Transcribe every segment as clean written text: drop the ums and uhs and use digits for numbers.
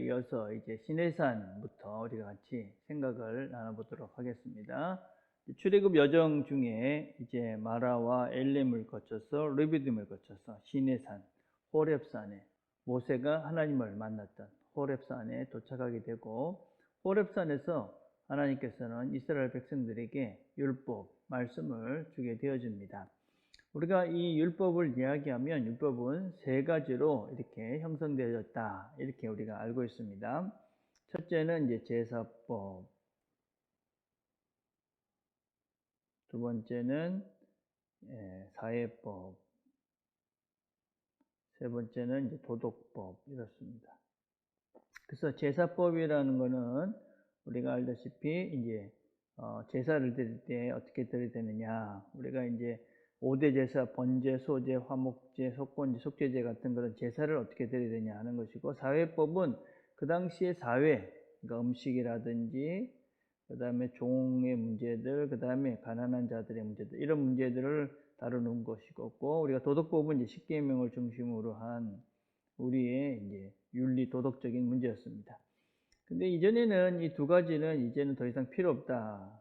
이어서 이제 시내산부터 우리가 같이 생각을 나눠보도록 하겠습니다. 출애굽 여정 중에 이제 마라와 엘림을 거쳐서 르비딤을 거쳐서 시내산 호렙산에 모세가 하나님을 만났던 호렙산에 도착하게 되고, 호렙산에서 하나님께서는 이스라엘 백성들에게 율법, 말씀을 주게 되어집니다. 우리가 이 율법을 이야기하면 율법은 세 가지로 이렇게 형성되어졌다, 이렇게 우리가 알고 있습니다. 첫째는 이제 제사법, 두 번째는 사회법, 세 번째는 이제 도덕법, 이렇습니다. 그래서 제사법이라는 거는 우리가 알다시피 이제 제사를 드릴 때 어떻게 드려야 되느냐, 우리가 이제 5대 제사, 번제, 소제, 화목제, 속건제, 속죄제 같은 그런 제사를 어떻게 드려야 되냐 하는 것이고, 사회법은 그 당시의 사회, 그러니까 음식이라든지 그 다음에 종의 문제들, 그 다음에 가난한 자들의 문제들, 이런 문제들을 다루는 것이고, 우리가 도덕법은 이제 십계명을 중심으로 한 우리의 이제 윤리 도덕적인 문제였습니다. 근데 이전에는 이 두 가지는 이제는 더 이상 필요 없다,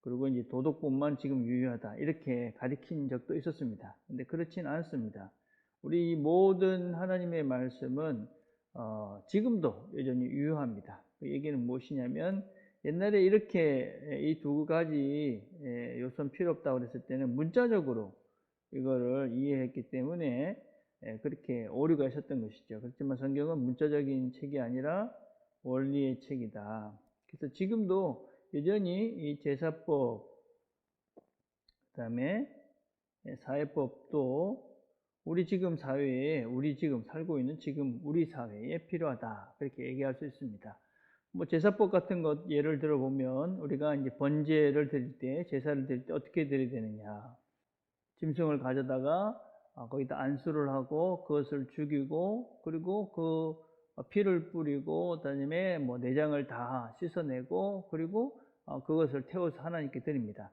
그리고 이제 도덕법만 지금 유효하다, 이렇게 가리킨 적도 있었습니다. 근데 그렇진 않습니다. 우리 모든 하나님의 말씀은 지금도 여전히 유효합니다. 그 얘기는 무엇이냐면, 옛날에 이렇게 이 두 가지 요소는 필요 없다고 그랬을 때는 문자적으로 이거를 이해했기 때문에 그렇게 오류가 있었던 것이죠. 그렇지만 성경은 문자적인 책이 아니라 원리의 책이다. 그래서 지금도 여전히 이 제사법, 그 다음에 사회법도 우리 지금 사회에, 우리 지금 살고 있는 지금 우리 사회에 필요하다, 그렇게 얘기할 수 있습니다. 뭐 제사법 같은 것 예를 들어 보면, 우리가 이제 번제를 드릴 때, 제사를 드릴 때 어떻게 드려야 되느냐, 짐승을 가져다가 거기다 안수를 하고 그것을 죽이고, 그리고 그 피를 뿌리고, 그다음에 뭐 내장을 다 씻어내고, 그리고 그것을 태워서 하나님께 드립니다.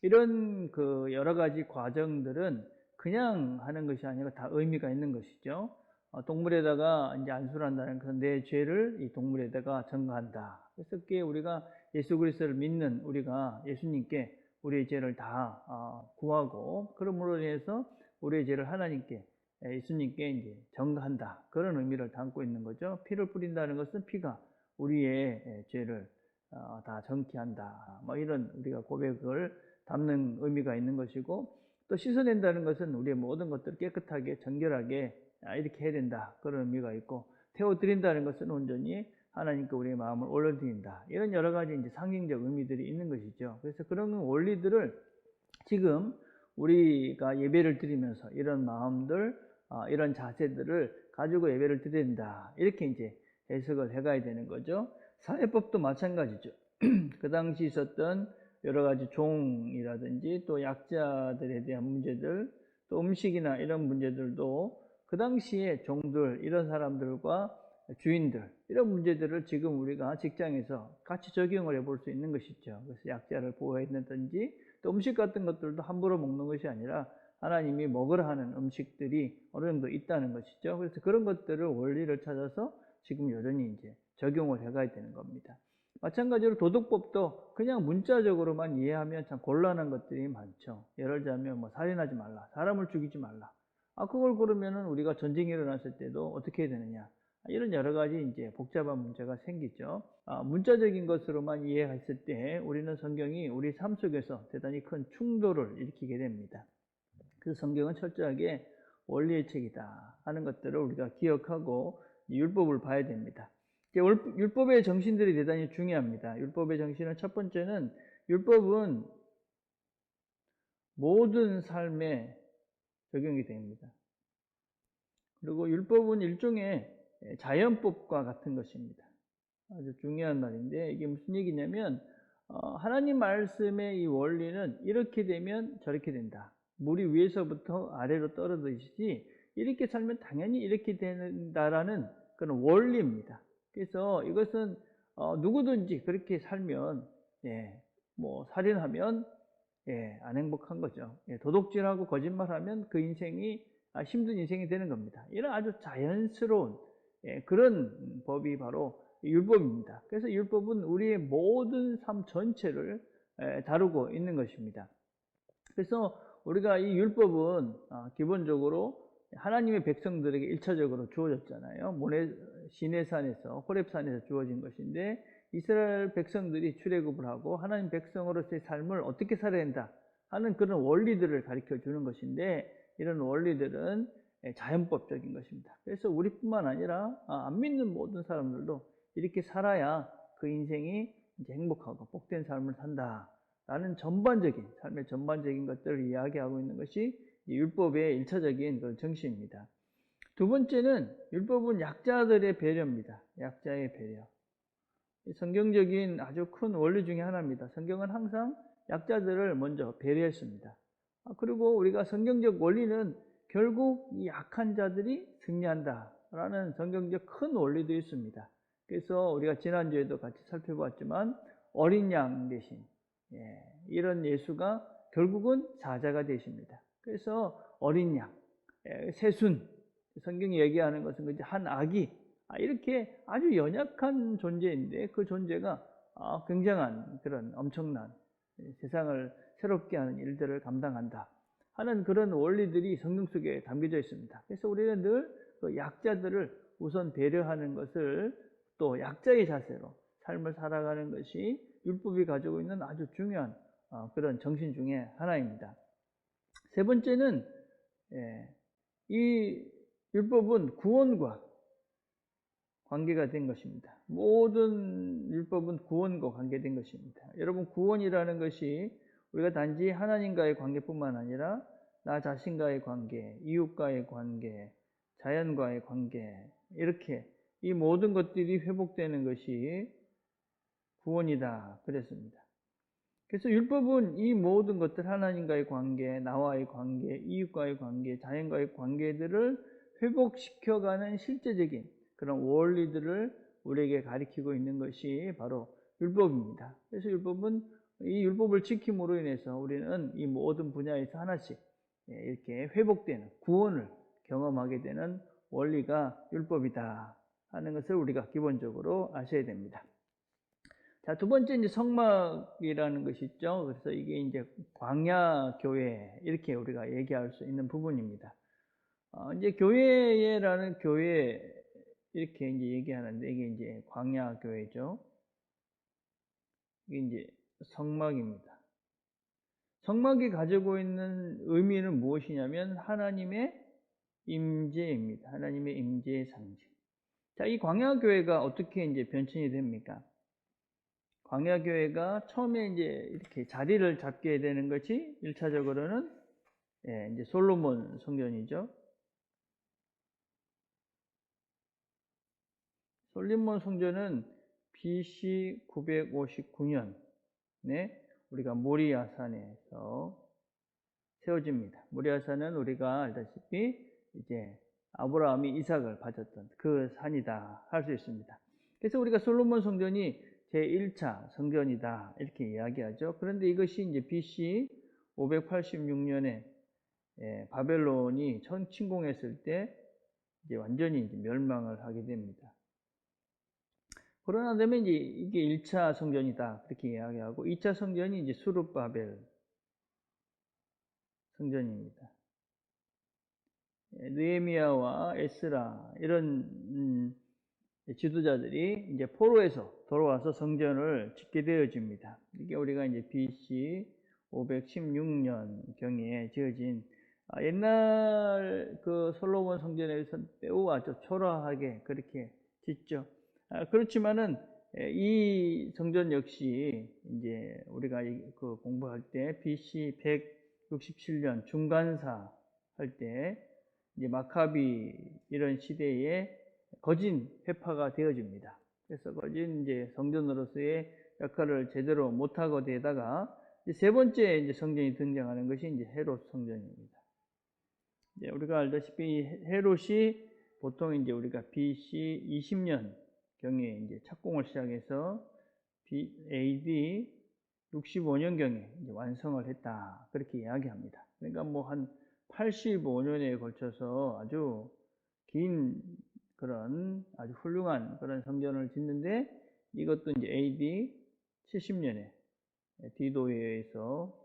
이런 그 여러 가지 과정들은 그냥 하는 것이 아니라 다 의미가 있는 것이죠. 동물에다가 이제 안수를 한다는 것은 내 죄를 이 동물에다가 전가한다. 그래서 그게 우리가 예수 그리스도를 믿는 우리가 예수님께 우리의 죄를 다 구하고, 그러므로 인해서 우리의 죄를 하나님께, 예수님께 이제 전가한다, 그런 의미를 담고 있는 거죠. 피를 뿌린다는 것은 피가 우리의 죄를 다 정케한다, 뭐 이런 우리가 고백을 담는 의미가 있는 것이고, 또 씻어낸다는 것은 우리의 모든 것들을 깨끗하게 정결하게 이렇게 해야 된다, 그런 의미가 있고, 태워드린다는 것은 온전히 하나님께 우리의 마음을 올려드린다, 이런 여러 가지 이제 상징적 의미들이 있는 것이죠. 그래서 그런 원리들을 지금 우리가 예배를 드리면서 이런 마음들, 이런 자세들을 가지고 예배를 드려야 된다, 이렇게 이제 해석을 해가야 되는 거죠. 사회법도 마찬가지죠. 그 당시 있었던 여러 가지 종이라든지 또 약자들에 대한 문제들, 또 음식이나 이런 문제들도 그 당시에 종들, 이런 사람들과 주인들, 이런 문제들을 지금 우리가 직장에서 같이 적용을 해볼 수 있는 것이죠. 그래서 약자를 보호한다든지, 또 음식 같은 것들도 함부로 먹는 것이 아니라 하나님이 먹으라 하는 음식들이 어느 정도 있다는 것이죠. 그래서 그런 것들을 원리를 찾아서 지금 여전히 이제 적용을 해가야 되는 겁니다. 마찬가지로 도덕법도 그냥 문자적으로만 이해하면 참 곤란한 것들이 많죠. 예를 들자면 뭐 살인하지 말라, 사람을 죽이지 말라. 그걸 그러면은 우리가 전쟁이 일어났을 때도 어떻게 해야 되느냐, 이런 여러 가지 이제 복잡한 문제가 생기죠. 문자적인 것으로만 이해했을 때 우리는 성경이 우리 삶 속에서 대단히 큰 충돌을 일으키게 됩니다. 그래서 성경은 철저하게 원리의 책이다 하는 것들을 우리가 기억하고 율법을 봐야 됩니다. 율법의 정신들이 대단히 중요합니다. 율법의 정신은, 첫 번째는 율법은 모든 삶에 적용이 됩니다. 그리고 율법은 일종의 자연법과 같은 것입니다. 아주 중요한 말인데, 이게 무슨 얘기냐면, 하나님 말씀의 이 원리는 이렇게 되면 저렇게 된다, 물이 위에서부터 아래로 떨어지듯이 이렇게 살면 당연히 이렇게 된다라는 그런 원리입니다. 그래서 이것은 누구든지 그렇게 살면, 뭐 살인하면 안 행복한 거죠. 도둑질하고 거짓말하면 그 인생이 힘든 인생이 되는 겁니다. 이런 아주 자연스러운 그런 법이 바로 율법입니다. 그래서 율법은 우리의 모든 삶 전체를 다루고 있는 것입니다. 그래서 우리가 이 율법은 기본적으로 하나님의 백성들에게 일차적으로 주어졌잖아요. 시내산에서 호렙산에서 주어진 것인데 이스라엘 백성들이 출애굽을 하고 하나님 백성으로서의 삶을 어떻게 살아야 한다 하는 그런 원리들을 가르쳐 주는 것인데 이런 원리들은 자연법적인 것입니다. 그래서 우리뿐만 아니라 안 믿는 모든 사람들도 이렇게 살아야 그 인생이 이제 행복하고 복된 삶을 산다 라는 삶의 전반적인 것들을 이야기하고 있는 것이 율법의 일차적인 그 정신입니다. 두 번째는 율법은 약자들의 배려입니다. 약자의 배려. 성경적인 아주 큰 원리 중에 하나입니다. 성경은 항상 약자들을 먼저 배려했습니다. 그리고 우리가 성경적 원리는 결국 이 약한 자들이 승리한다라는 성경적 큰 원리도 있습니다. 그래서 우리가 지난주에도 같이 살펴봤지만 어린 양 대신 이런 예수가 결국은 사자가 되십니다. 그래서 어린 양, 새순, 성경이 얘기하는 것은 한 아기, 이렇게 아주 연약한 존재인데 그 존재가 굉장한 그런 엄청난 세상을 새롭게 하는 일들을 감당한다 하는 그런 원리들이 성경 속에 담겨져 있습니다. 그래서 우리는 늘 그 약자들을 우선 배려하는 것을 또 약자의 자세로 삶을 살아가는 것이 율법이 가지고 있는 아주 중요한 그런 정신 중에 하나입니다. 세 번째는 이 율법은 구원과 관계가 된 것입니다. 모든 율법은 구원과 관계된 것입니다. 여러분, 구원이라는 것이 우리가 단지 하나님과의 관계뿐만 아니라 나 자신과의 관계, 이웃과의 관계, 자연과의 관계, 이렇게 이 모든 것들이 회복되는 것이 구원이다 그랬습니다. 그래서 율법은 이 모든 것들, 하나님과의 관계, 나와의 관계, 이웃과의 관계, 자연과의 관계들을 회복시켜가는 실제적인 그런 원리들을 우리에게 가리키고 있는 것이 바로 율법입니다. 그래서 이 율법을 지킴으로 인해서 우리는 이 모든 분야에서 하나씩 이렇게 회복되는 구원을 경험하게 되는 원리가 율법이다 하는 것을 우리가 기본적으로 아셔야 됩니다. 자, 두 번째 이제 성막이라는 것이 있죠. 그래서 이게 이제 광야 교회 이렇게 우리가 얘기할 수 있는 부분입니다. 이제 교회라는 교회 이렇게 이제 얘기하는데 이게 이제 광야 교회죠. 이게 이제 성막입니다. 성막이 가지고 있는 의미는 무엇이냐면 하나님의 임재입니다. 하나님의 임재의 상징. 자, 이 광야 교회가 어떻게 이제 변천이 됩니까? 광야 교회가 처음에 이제 이렇게 자리를 잡게 되는 것이 1차적으로는 이제 솔로몬 성전이죠. 솔로몬 성전은 BC 959년에 우리가 모리아산에서 세워집니다. 모리아산은 우리가 알다시피 이제 아브라함이 이삭을 바쳤던 그 산이다 할 수 있습니다. 그래서 우리가 솔로몬 성전이 제1차 성전이다 이렇게 이야기하죠. 그런데 이것이 이제 BC 586년에 바벨론이 침공했을 때 이제 완전히 이제 멸망을 하게 됩니다. 그러나 되면 이제 이게 1차 성전이다 그렇게 이야기하고 2차 성전이 이제 수룹바벨 성전입니다. 느헤미야와 에스라 이런 지도자들이 이제 포로에서 돌아와서 성전을 짓게 되어집니다. 이게 우리가 이제 BC 516년 경에 지어진 옛날 그 솔로몬 성전에서 매우 아주 초라하게 그렇게 짓죠. 그렇지만은 이 성전 역시 이제 우리가 그 공부할 때 BC 167년 중간사 할 때 이제 마카비 이런 시대에 거진 회파가 되어집니다. 그래서 거진 이제 성전으로서의 역할을 제대로 못하고 되다가 세 번째 이제 성전이 등장하는 것이 이제 헤롯 성전입니다. 이제 우리가 알다시피 헤롯이 보통 이제 우리가 BC 20년 경에 이제 착공을 시작해서 AD 65년 경에 이제 완성을 했다 그렇게 이야기합니다. 그러니까 뭐 한 85년에 걸쳐서 아주 긴 그런 아주 훌륭한 그런 성전을 짓는데 이것도 이제 AD 70년에 디도에 의해서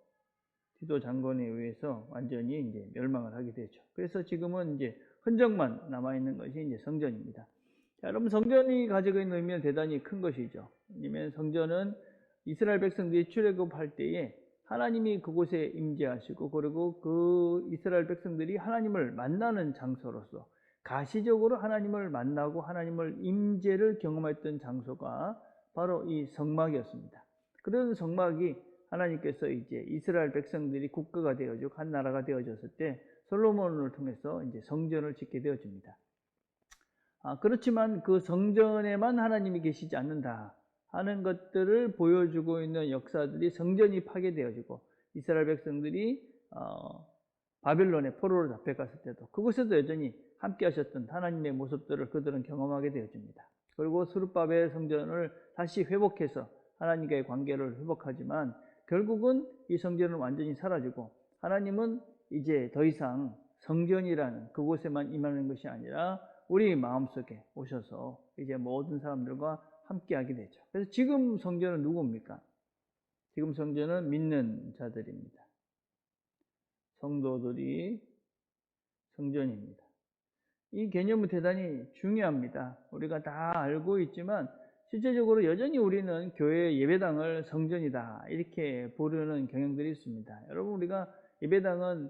디도 장군에 의해서 완전히 이제 멸망을 하게 되죠. 그래서 지금은 이제 흔적만 남아 있는 것이 이제 성전입니다. 자, 여러분 성전이 가지고 있는 의미는 대단히 큰 것이죠. 왜냐하면 성전은 이스라엘 백성들이 출애굽할 때에 하나님이 그곳에 임재하시고 그리고 그 이스라엘 백성들이 하나님을 만나는 장소로서 가시적으로 하나님을 만나고 하나님을 임재를 경험했던 장소가 바로 이 성막이었습니다. 그런 성막이 하나님께서 이제 이스라엘 백성들이 국가가 되어지고 한 나라가 되어졌을 때 솔로몬을 통해서 이제 성전을 짓게 되어집니다. 그렇지만 그 성전에만 하나님이 계시지 않는다 하는 것들을 보여주고 있는 역사들이 성전이 파괴되어지고 이스라엘 백성들이 바빌론의 포로로 잡혀갔을 때도 그곳에도 여전히 함께 하셨던 하나님의 모습들을 그들은 경험하게 되어집니다. 그리고 스룹바벨 성전을 다시 회복해서 하나님과의 관계를 회복하지만 결국은 이 성전은 완전히 사라지고 하나님은 이제 더 이상 성전이라는 그곳에만 임하는 것이 아니라 우리 마음속에 오셔서 이제 모든 사람들과 함께 하게 되죠. 그래서 지금 성전은 누굽니까? 지금 성전은 믿는 자들입니다. 성도들이 성전입니다. 이 개념은 대단히 중요합니다. 우리가 다 알고 있지만 실제적으로 여전히 우리는 교회 예배당을 성전이다 이렇게 부르는 경향들이 있습니다. 여러분 우리가 예배당은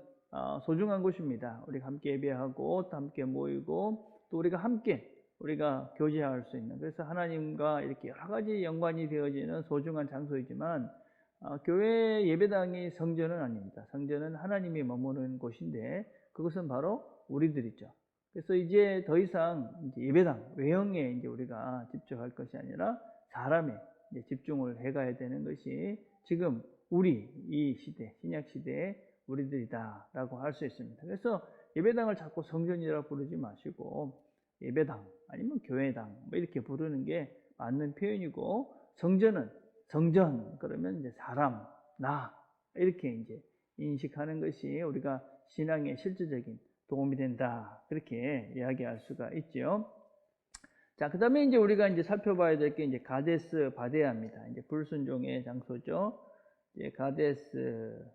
소중한 곳입니다. 우리가 함께 예배하고 또 함께 모이고 또 우리가 함께 우리가 교제할 수 있는 그래서 하나님과 이렇게 여러 가지 연관이 되어지는 소중한 장소이지만 교회 예배당이 성전은 아닙니다. 성전은 하나님이 머무는 곳인데 그것은 바로 우리들이죠. 그래서 이제 더 이상 이제 예배당 외형에 이제 우리가 집중할 것이 아니라 사람에 이제 집중을 해가야 되는 것이 지금 우리 이 시대 신약 시대의 우리들이다라고 할 수 있습니다. 그래서 예배당을 자꾸 성전이라 부르지 마시고 예배당 아니면 교회당 뭐 이렇게 부르는 게 맞는 표현이고 성전은 성전 그러면 이제 사람 나 이렇게 이제 인식하는 것이 우리가 신앙의 실질적인 도움이 된다 그렇게 이야기할 수가 있죠. 자, 그다음에 이제 우리가 이제 살펴봐야 될 게 이제 가데스 바데아입니다. 이제 불순종의 장소죠. 이제 가데스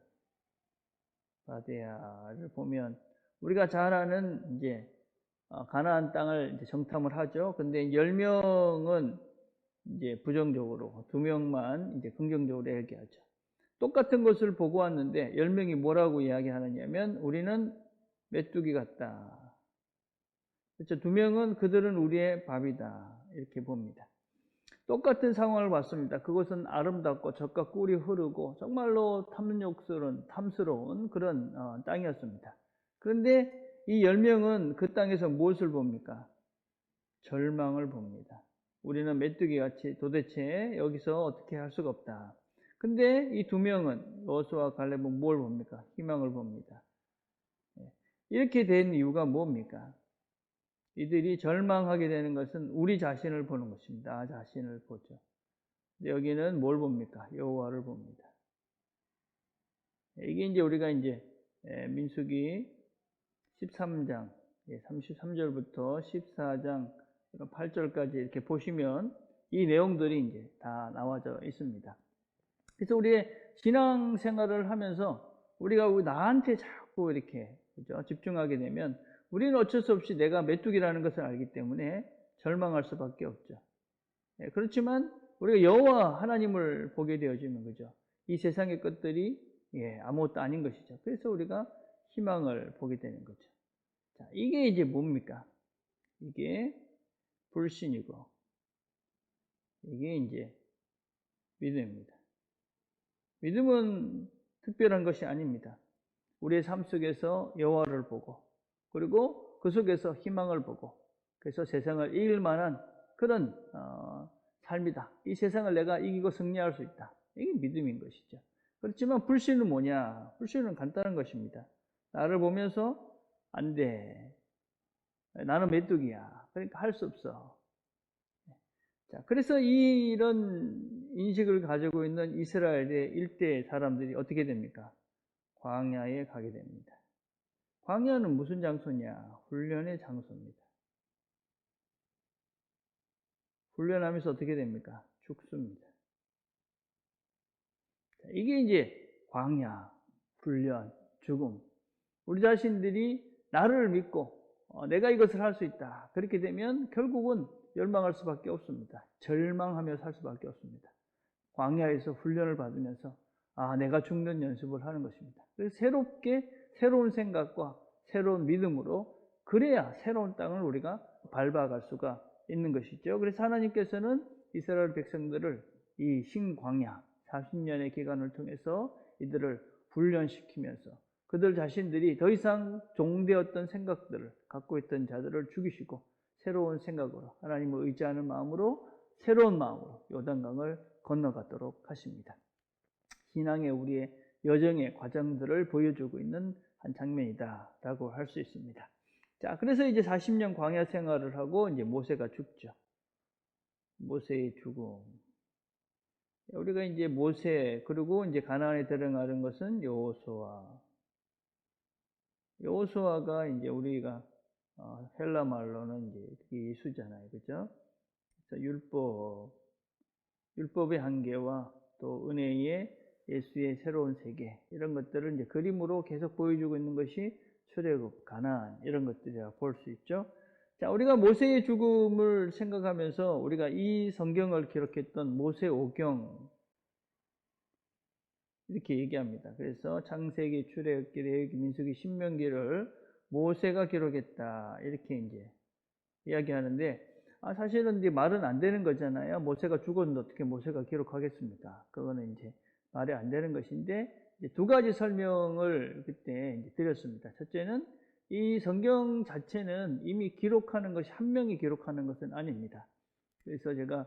바데아를 보면 우리가 잘 아는 이제 가나안 땅을 이제 정탐을 하죠. 근데 10명은 이제 부정적으로 2명만 이제 긍정적으로 얘기하죠. 똑같은 것을 보고 왔는데 10명이 뭐라고 이야기하느냐면 우리는 메뚜기 같다. 그렇죠. 2명은 그들은 우리의 밥이다. 이렇게 봅니다. 똑같은 상황을 봤습니다. 그것은 아름답고 젖과 꿀이 흐르고 정말로 탐스러운 그런 땅이었습니다. 그런데 이 10명은 그 땅에서 무엇을 봅니까? 절망을 봅니다. 우리는 메뚜기같이 도대체 여기서 어떻게 할 수가 없다. 근데 이 2명은 여호수아와 갈렙은 뭘 봅니까? 희망을 봅니다. 이렇게 된 이유가 뭡니까? 이들이 절망하게 되는 것은 우리 자신을 보는 것입니다. 나 자신을 보죠. 여기는 뭘 봅니까? 여호와를 봅니다. 이게 이제 우리가 이제 민수기 13장 33절부터 14장 8절까지 이렇게 보시면 이 내용들이 이제 다 나와져 있습니다. 그래서 우리의 신앙생활을 하면서 우리가 나한테 자꾸 이렇게 그죠? 집중하게 되면 우리는 어쩔 수 없이 내가 메뚜기라는 것을 알기 때문에 절망할 수밖에 없죠. 그렇지만 우리가 여호와 하나님을 보게 되어지면 그죠? 이 세상의 것들이 아무것도 아닌 것이죠. 그래서 우리가 희망을 보게 되는 거죠. 자, 이게 이제 뭡니까? 이게 불신이고 이게 이제 믿음입니다. 믿음은 특별한 것이 아닙니다. 우리의 삶 속에서 여호와를 보고 그리고 그 속에서 희망을 보고 그래서 세상을 이길 만한 그런 삶이다. 이 세상을 내가 이기고 승리할 수 있다. 이게 믿음인 것이죠. 그렇지만 불신은 뭐냐? 불신은 간단한 것입니다. 나를 보면서 안 돼. 나는 메뚜기야. 그러니까 할 수 없어. 자, 그래서 이런 인식을 가지고 있는 이스라엘의 일대 사람들이 어떻게 됩니까? 광야에 가게 됩니다. 광야는 무슨 장소냐? 훈련의 장소입니다. 훈련하면서 어떻게 됩니까? 죽습니다. 이게 이제 광야, 훈련, 죽음. 우리 자신들이 나를 믿고 내가 이것을 할 수 있다. 그렇게 되면 결국은 멸망할 수밖에 없습니다. 절망하며 살 수밖에 없습니다. 광야에서 훈련을 받으면서 내가 죽는 연습을 하는 것입니다. 그래서 새롭게 새로운 생각과 새로운 믿음으로 그래야 새로운 땅을 우리가 밟아갈 수가 있는 것이죠. 그래서 하나님께서는 이스라엘 백성들을 이 신광야 40년의 기간을 통해서 이들을 훈련시키면서 그들 자신들이 더 이상 종되었던 생각들을 갖고 있던 자들을 죽이시고 새로운 생각으로 하나님을 의지하는 마음으로 새로운 마음으로 요단강을 건너가도록 하십니다. 신앙의 우리의 여정의 과정들을 보여주고 있는 한 장면이다라고 할 수 있습니다. 자, 그래서 이제 40년 광야 생활을 하고 이제 모세가 죽죠. 모세의 죽음. 우리가 이제 모세 그리고 이제 가나안에 들어가는 것은 여호수아가 이제 우리가 헬라 말로는 이제 예수잖아요, 그죠? 그래서 율법의 한계와 또 은혜의 예수의 새로운 세계 이런 것들을 이제 그림으로 계속 보여주고 있는 것이 출애굽, 가나안 이런 것들이라 볼 수 있죠. 자, 우리가 모세의 죽음을 생각하면서 우리가 이 성경을 기록했던 모세오경 이렇게 얘기합니다. 그래서 창세기, 출애굽기, 레위기, 민수기, 신명기를 모세가 기록했다 이렇게 이제 이야기하는데 사실은 이제 말은 안 되는 거잖아요. 모세가 죽었는데 어떻게 모세가 기록하겠습니까? 그거는 이제 말이 안 되는 것인데 이제 두 가지 설명을 그때 이제 드렸습니다. 첫째는 이 성경 자체는 이미 기록하는 것이 한 명이 기록하는 것은 아닙니다. 그래서 제가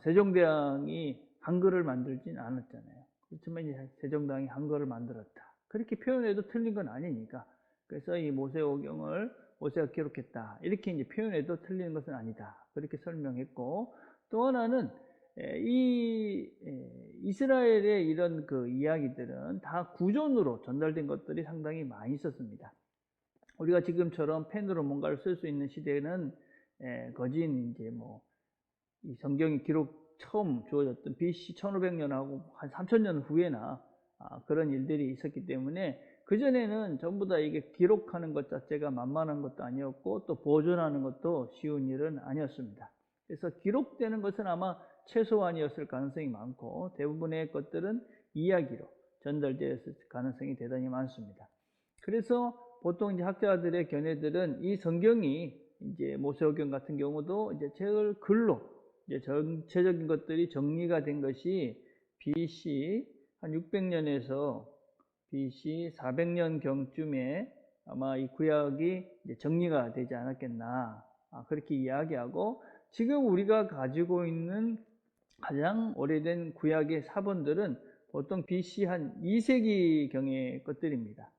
세종대왕이 한글을 만들진 않았잖아요. 그렇지만 이제 세종대왕이 한글을 만들었다. 그렇게 표현해도 틀린 건 아니니까. 그래서 이 모세오경을 모세가 기록했다. 이렇게 이제 표현해도 틀리는 것은 아니다. 그렇게 설명했고, 또 하나는 이 이스라엘의 이런 그 이야기들은 다 구전으로 전달된 것들이 상당히 많이 있었습니다. 우리가 지금처럼 펜으로 뭔가를 쓸 수 있는 시대는 거진 이제 이 성경이 기록 처음 주어졌던 BC 1500년하고 한 3000년 후에나 그런 일들이 있었기 때문에 그전에는 전부 다 이게 기록하는 것 자체가 만만한 것도 아니었고 또 보존하는 것도 쉬운 일은 아니었습니다. 그래서 기록되는 것은 아마 최소한이었을 가능성이 많고 대부분의 것들은 이야기로 전달되었을 가능성이 대단히 많습니다. 그래서 보통 이제 학자들의 견해들은 이 성경이 이제 모세오경 같은 경우도 이제 제일 글로 이제 전체적인 것들이 정리가 된 것이 BC 한 600년에서 BC 400년 경쯤에 아마 이 구약이 이제 정리가 되지 않았겠나 그렇게 이야기하고 지금 우리가 가지고 있는 가장 오래된 구약의 사본들은 보통 BC 한 2세기 경의 것들입니다.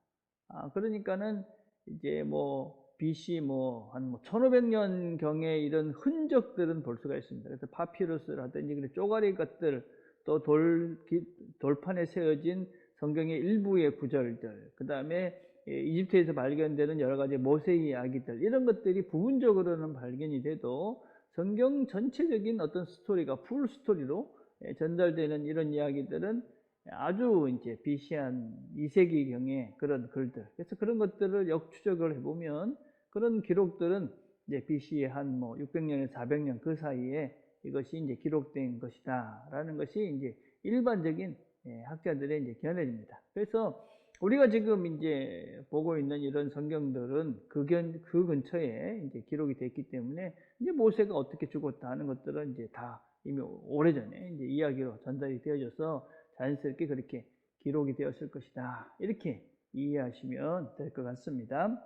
그러니까는 이제 BC 한 1500년 경의 이런 흔적들은 볼 수가 있습니다. 그래서 파피루스라든지 그런 쪼가리 것들 또 돌판에 세워진 성경의 일부의 구절들, 그 다음에 이집트에서 발견되는 여러 가지 모세 이야기들 이런 것들이 부분적으로는 발견이 돼도 성경 전체적인 어떤 스토리가 풀 스토리로 전달되는 이런 이야기들은 아주 이제 BC 한 2세기경의 그런 글들. 그래서 그런 것들을 역추적을 해보면 그런 기록들은 이제 BC 한 600년에서 400년 그 사이에 이것이 이제 기록된 것이다라는 것이 이제 일반적인 학자들의 이제 견해입니다. 그래서 우리가 지금 이제 보고 있는 이런 성경들은 그 근처에 이제 기록이 됐기 때문에 이제 모세가 어떻게 죽었다 하는 것들은 이제 다 이미 오래전에 이제 이야기로 전달이 되어져서 자연스럽게 그렇게 기록이 되었을 것이다. 이렇게 이해하시면 될 것 같습니다.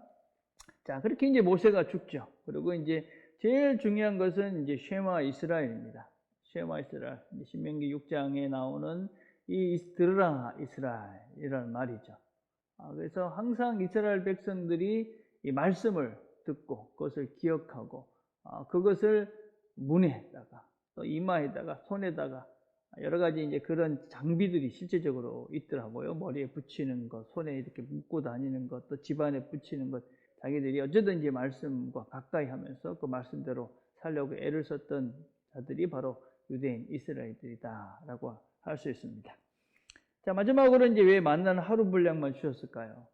자, 그렇게 이제 모세가 죽죠. 그리고 이제 제일 중요한 것은 이제 쉐마 이스라엘입니다. 쉐마 이스라엘. 신명기 6장에 나오는 들으라 이스라엘이라는 말이죠. 그래서 항상 이스라엘 백성들이 이 말씀을 듣고 그것을 기억하고 그것을 문에다가 또 이마에다가 손에다가 여러 가지 이제 그런 장비들이 실제적으로 있더라고요. 머리에 붙이는 것, 손에 이렇게 묶고 다니는 것, 또 집안에 붙이는 것, 자기들이 어쩌든지 말씀과 가까이 하면서 그 말씀대로 살려고 애를 썼던 자들이 바로 유대인 이스라엘들이다라고 할 수 있습니다. 자, 마지막으로 이제 왜 만나는 하루 분량만 주셨을까요?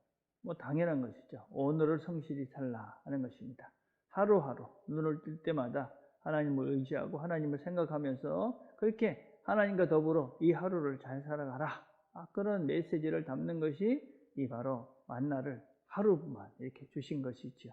뭐 당연한 것이죠. 오늘을 성실히 살라 하는 것입니다. 하루하루 눈을 뜰 때마다 하나님을 의지하고 하나님을 생각하면서 그렇게 하나님과 더불어 이 하루를 잘 살아가라. 그런 메시지를 담는 것이 이 바로 만나를 하루만 이렇게 주신 것이죠.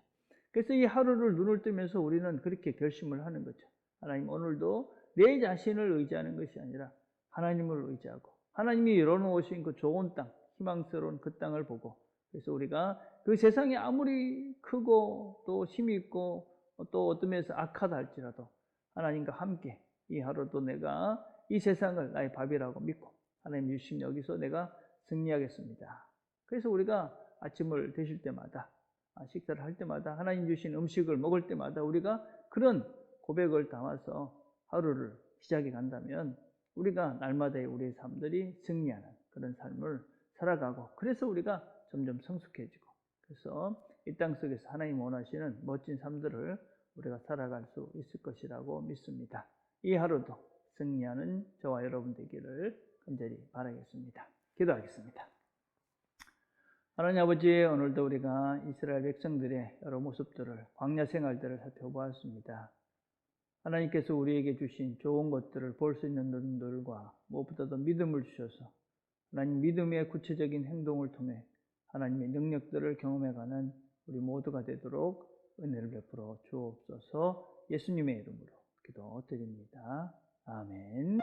그래서 이 하루를 눈을 뜨면서 우리는 그렇게 결심을 하는 거죠. 하나님, 오늘도 내 자신을 의지하는 것이 아니라 하나님을 의지하고 하나님이 열어놓으신 그 좋은 땅, 희망스러운 그 땅을 보고, 그래서 우리가 그 세상이 아무리 크고 또 힘이 있고 또 어떤 면에서 악하다 할지라도 하나님과 함께 이 하루도 내가 이 세상을 나의 밥이라고 믿고 하나님 주신 여기서 내가 승리하겠습니다. 그래서 우리가 아침을 드실 때마다, 식사를 할 때마다, 하나님 주신 음식을 먹을 때마다 우리가 그런 고백을 담아서 하루를 시작해 간다면 우리가 날마다의 우리의 삶들이 승리하는 그런 삶을 살아가고, 그래서 우리가 점점 성숙해지고, 그래서 이 땅 속에서 하나님 원하시는 멋진 삶들을 우리가 살아갈 수 있을 것이라고 믿습니다. 이 하루도 승리하는 저와 여러분 되기를 간절히 바라겠습니다. 기도하겠습니다. 하나님 아버지, 오늘도 우리가 이스라엘 백성들의 여러 모습들을, 광야 생활들을 살펴보았습니다. 하나님께서 우리에게 주신 좋은 것들을 볼 수 있는 눈들과 무엇보다도 믿음을 주셔서 하나님 믿음의 구체적인 행동을 통해 하나님의 능력들을 경험해가는 우리 모두가 되도록 은혜를 베풀어 주옵소서. 예수님의 이름으로 기도드립니다. 아멘.